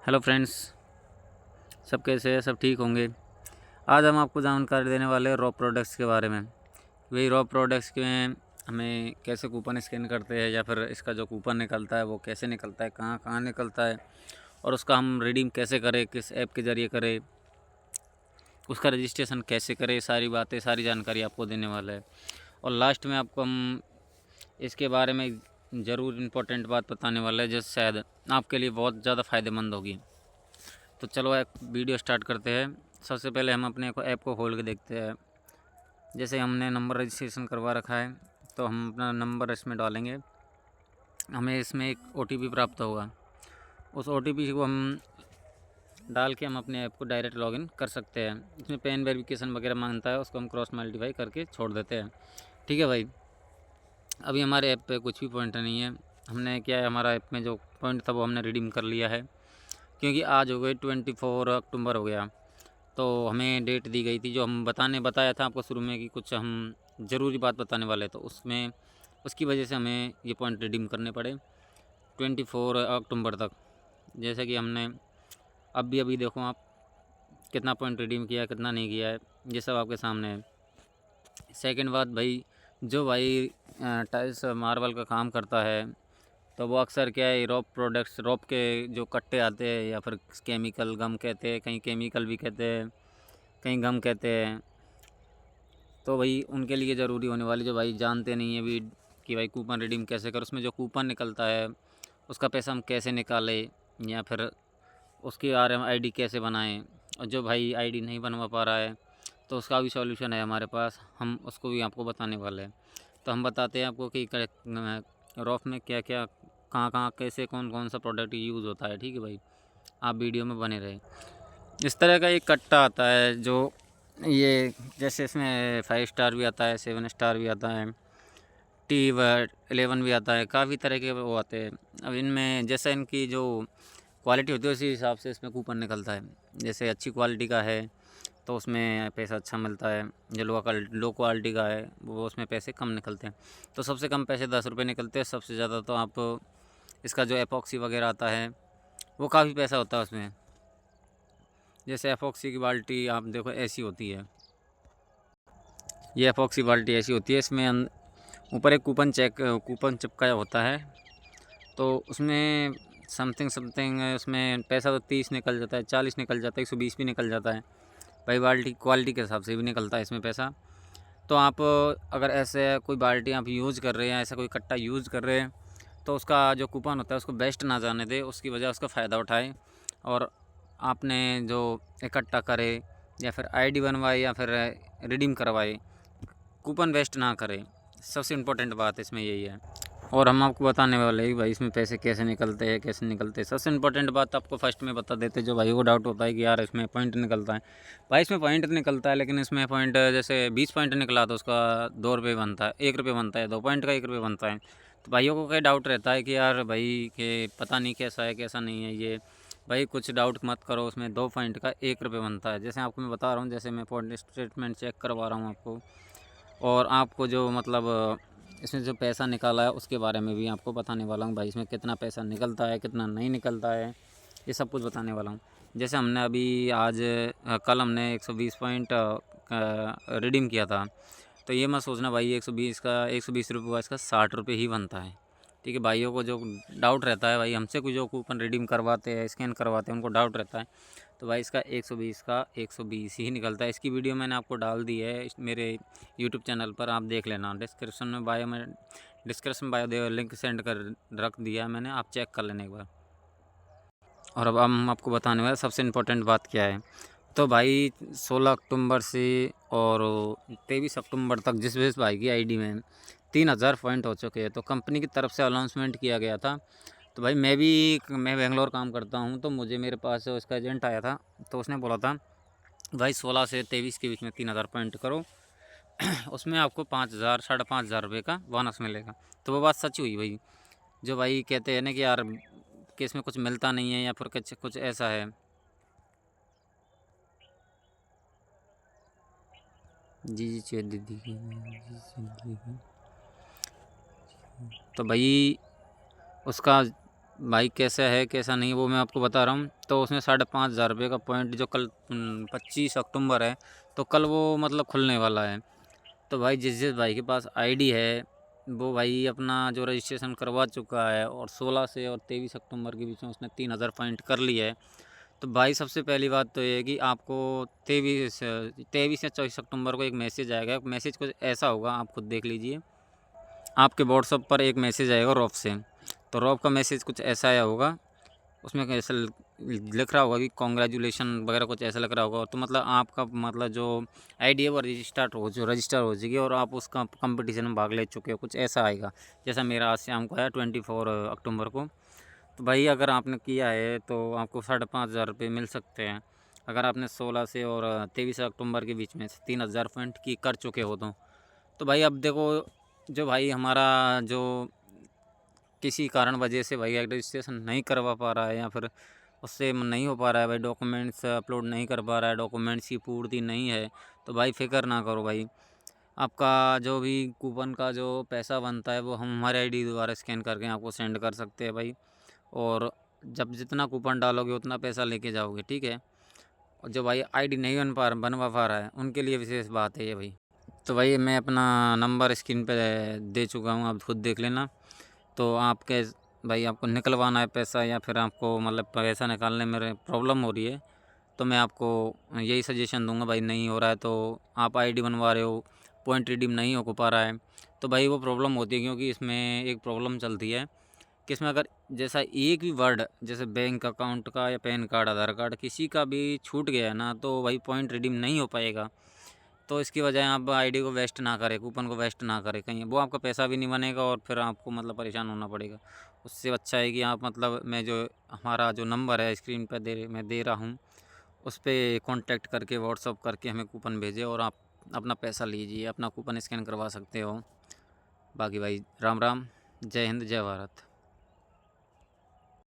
Hello friends, सब कैसे हैं? सब ठीक होंगे। आज हम आपको जानकारी देने वाले हैं रॉ प्रोडक्ट्स के बारे में। वही रॉ प्रोडक्ट्स के हमें कैसे कूपन स्कैन करते हैं या फिर इसका जो कूपन निकलता है वो कैसे निकलता है, कहाँ कहाँ निकलता है और उसका हम रिडीम कैसे करें, किस ऐप के ज़रिए करें, उसका रजिस्ट्रेशन कैसे करें, सारी बातें, सारी जानकारी आपको देने वाला है। और लास्ट में आपको हम इसके बारे में ज़रूर इम्पोर्टेंट बात बताने वाला है जो शायद आपके लिए बहुत ज़्यादा फ़ायदेमंद होगी। तो चलो एक वीडियो स्टार्ट करते हैं। सबसे पहले हम अपने को ऐप को खोल के देखते हैं। जैसे हमने नंबर रजिस्ट्रेशन करवा रखा है तो हम अपना नंबर इसमें डालेंगे। हमें इसमें एक OTP प्राप्त होगा। उस OTP को हम डाल के हम अपने ऐप को डायरेक्ट लॉगिन कर सकते हैं। इसमें पैन वेरिफिकेशन वगैरह मांगता है, उसको हम क्रॉस मल्टीप्लाई करके छोड़ देते हैं। ठीक है भाई। अभी हमारे ऐप पे कुछ भी पॉइंट नहीं है। हमने क्या है, हमारा ऐप में जो पॉइंट था वो हमने रिडीम कर लिया है, क्योंकि आज हो गए 24 अक्टूबर हो गया। तो हमें डेट दी गई थी जो हम बताया था आपको शुरू में कि कुछ हम ज़रूरी बात बताने वाले, तो उसमें उसकी वजह से हमें ये पॉइंट रिडीम करने पड़े 24 अक्टूबर तक। जैसे कि हमने अभी देखो आप कितना पॉइंट रिडीम किया, कितना नहीं किया है, ये सब आपके सामने है। सेकंड बात भाई, जो भाई टाइल्स मार्बल का काम करता है तो वो अक्सर क्या है, रॉप प्रोडक्ट्स, रॉप के जो कट्टे आते हैं या फिर केमिकल गम कहते हैं, कहीं केमिकल भी कहते हैं, कहीं गम कहते हैं। तो भाई उनके लिए ज़रूरी होने वाली, जो भाई जानते नहीं है भी कि भाई कूपन रिडीम कैसे कर, उसमें जो कूपन निकलता है उसका पैसा हम कैसे निकालें या फिर उसकी RMID कैसे बनाएं। और जो भाई ID नहीं बनवा पा रहा है तो उसका भी सॉल्यूशन है हमारे पास, हम उसको भी आपको बताने वाले हैं। तो हम बताते हैं आपको कि रॉफ में क्या क्या, कहाँ कहाँ, कैसे, कौन कौन सा प्रोडक्ट यूज़ होता है। ठीक है भाई, आप वीडियो में बने रहे। इस तरह का एक कट्टा आता है जो ये, जैसे इसमें 5 स्टार भी आता है, 7 स्टार भी आता है, T11 भी आता है, काफ़ी तरह के वो आते हैं। अब इनमें जैसे इनकी जो क्वालिटी होती है उसी हिसाब से इसमें कूपन निकलता है। जैसे अच्छी क्वालिटी का है तो उसमें पैसा अच्छा मिलता है, जो लो क्वालिटी का है वो उसमें पैसे कम निकलते हैं। तो सबसे कम पैसे 10 रुपये निकलते हैं, सबसे ज़्यादा तो आप इसका जो एपॉक्सी वगैरह आता है वो काफ़ी पैसा होता है उसमें। जैसे एपॉक्सी की बाल्टी आप देखो ऐसी होती है, ये एपॉक्सी बाल्टी ऐसी होती है, इसमें ऊपर एक कूपन चिपकाया होता है। तो उसमें समथिंग समथिंग उसमें पैसा तो 30 निकल जाता है, 40 निकल जाता है, 120 भी निकल जाता है भाई। बाल्टी क्वालिटी के हिसाब से भी निकलता है इसमें पैसा। तो आप अगर ऐसे कोई बाल्टी आप यूज़ कर रहे हैं, ऐसा कोई कट्टा यूज़ कर रहे हैं, तो उसका जो कूपन होता है उसको बेस्ट ना जाने दे, उसकी वजह उसका फ़ायदा उठाए और आपने जो इकट्ठा करे या फिर ID बनवाए या फिर रिडीम करवाए, कूपन वेस्ट ना करें। सबसे इम्पोर्टेंट बात इसमें यही है। और हम आपको बताने वाले हैं भाई इसमें पैसे कैसे निकलते हैं, कैसे निकलते हैं। सबसे इम्पोर्टेंट बात आपको फर्स्ट में बता देते, जो भाई को डाउट होता है कि यार इसमें पॉइंट निकलता है। भाई इसमें पॉइंट निकलता है, लेकिन इसमें पॉइंट जैसे 20 पॉइंट निकला तो उसका 2 रुपये बनता है, 1 रुपये बनता है, 2 पॉइंट का 1 रुपये बनता है। तो भाइयों को क्या डाउट रहता है कि यार भाई के पता नहीं कैसा है कैसा नहीं है ये। भाई कुछ डाउट मत करो, उसमें 2 पॉइंट का 1 रुपये बनता है। जैसे आपको मैं बता रहा हूँ, जैसे मैं पॉइंट स्टेटमेंट चेक करवा रहा हूँ आपको, और आपको जो मतलब इसमें जो पैसा निकाला है उसके बारे में भी आपको बताने वाला हूँ। भाई इसमें कितना पैसा निकलता है, कितना नहीं निकलता है, ये सब कुछ बताने वाला हूँ। जैसे हमने अभी कल हमने 120 पॉइंट रिडीम किया था। तो ये मत सोचना भाई 120 रुपये हुआ, इसका 60 रुपये ही बनता है। ठीक है, भाइयों को जो डाउट रहता है, भाई हमसे कोई जो कूपन रिडीम करवाते हैं, स्कैन करवाते हैं, उनको डाउट रहता है। तो भाई इसका 120 का 120 ही निकलता है। इसकी वीडियो मैंने आपको डाल दी है मेरे यूट्यूब चैनल पर, आप देख लेना। डिस्क्रिप्शन बायो दे लिंक सेंड कर रख दिया है मैंने, आप चेक कर लेना एक बार। और अब हम आपको बताने वाले सबसे इम्पोर्टेंट बात क्या है। तो भाई 16 अक्टूबर से और 23 अक्टूबर तक जिस भाई की ID में 3000 पॉइंट हो चुके हैं, तो कंपनी की तरफ से अनाउंसमेंट किया गया था। तो भाई मैं बेंगलोर काम करता हूँ, तो मेरे पास उसका एजेंट आया था। तो उसने बोला था भाई 16 से 23 के बीच में 3000 पॉइंट करो, उसमें आपको 5000 5,500 रुपये का बोनस मिलेगा। तो वो बात सच हुई भाई। जो भाई कहते हैं ना कि यार कि इसमें कुछ मिलता नहीं है या फिर कुछ कुछ ऐसा है। जी जी चेत दीदी की। तो भाई उसका भाई कैसा है कैसा नहीं वो मैं आपको बता रहा हूँ। तो उसमें 5,500 रुपये का पॉइंट जो कल 25 अक्टूबर है, तो कल वो मतलब खुलने वाला है। तो भाई जिस जिस भाई के पास आईडी है वो भाई अपना जो रजिस्ट्रेशन करवा चुका है और 16 से और 23 अक्टूबर के बीच में उसने 3,000 पॉइंट कर लिया है। तो भाई सबसे पहली बात तो ये है कि आपको 23 या 24 अक्टूबर को एक मैसेज आएगा। मैसेज कुछ ऐसा होगा, आप खुद देख लीजिए। आपके व्हाट्सअप पर एक मैसेज आएगा रॉप से। तो रॉप का मैसेज कुछ ऐसा आया होगा, उसमें ऐसा लिख रहा होगा कि कॉन्ग्रेचुलेशन वगैरह कुछ ऐसा लग रहा होगा। तो मतलब आपका मतलब जो आईडी है वो रजिस्टर हो जाएगी और आप उसका कंपटीशन में भाग ले चुके हो, कुछ ऐसा आएगा। जैसा मेरा आज शाम को आया 24 अक्टूबर को। तो भाई अगर आपने किया है तो आपको 5,500 रुपये मिल सकते हैं। अगर आपने 16 से और 23 अक्टूबर के बीच में 3,000 पॉइंट की कर चुके हो तो भाई अब देखो, जो भाई हमारा जो किसी कारण वजह से भाई रजिस्ट्रेशन नहीं करवा पा रहा है या फिर उससे नहीं हो पा रहा है, भाई डॉक्यूमेंट्स अपलोड नहीं कर पा रहा है, डॉक्यूमेंट्स की पूर्ति नहीं है, तो भाई फ़िक्र ना करो भाई। आपका जो भी कूपन का जो पैसा बनता है वो हम हमारे आईडी द्वारा स्कैन करके आपको सेंड कर सकते हैं भाई। और जब जितना कूपन डालोगे उतना पैसा लेके जाओगे, ठीक है। और जो भाई आईडी नहीं बनवा पा रहा है उनके लिए विशेष बात है ये भाई। तो भाई मैं अपना नंबर स्क्रीन पे दे चुका हूँ, आप खुद देख लेना। तो आपके भाई आपको निकलवाना है पैसा या फिर आपको मतलब पैसा निकालने में प्रॉब्लम हो रही है, तो मैं आपको यही सजेशन दूंगा भाई। नहीं हो रहा है तो आप आईडी बनवा रहे हो, पॉइंट रिडीम नहीं हो पा रहा है, तो भाई वो प्रॉब्लम होती है। क्योंकि इसमें एक प्रॉब्लम चलती है कि इसमें अगर जैसा एक भी वर्ड जैसे बैंक अकाउंट का या पैन कार्ड आधार कार्ड किसी का भी छूट गया है ना, तो भाई पॉइंट रिडीम नहीं हो पाएगा। तो इसकी वजह आप आईडी को वेस्ट ना करें, कूपन को वेस्ट ना करें, कहीं वो आपका पैसा भी नहीं बनेगा और फिर आपको मतलब परेशान होना पड़ेगा। उससे अच्छा है कि आप मतलब मैं जो हमारा जो नंबर है स्क्रीन पर मैं दे रहा हूँ, उस पर कॉन्टैक्ट करके व्हाट्सअप करके हमें कूपन भेजें और आप अपना पैसा लीजिए, अपना कूपन स्कैन करवा सकते हो। बाकी भाई राम राम, जय हिंद, जय भारत।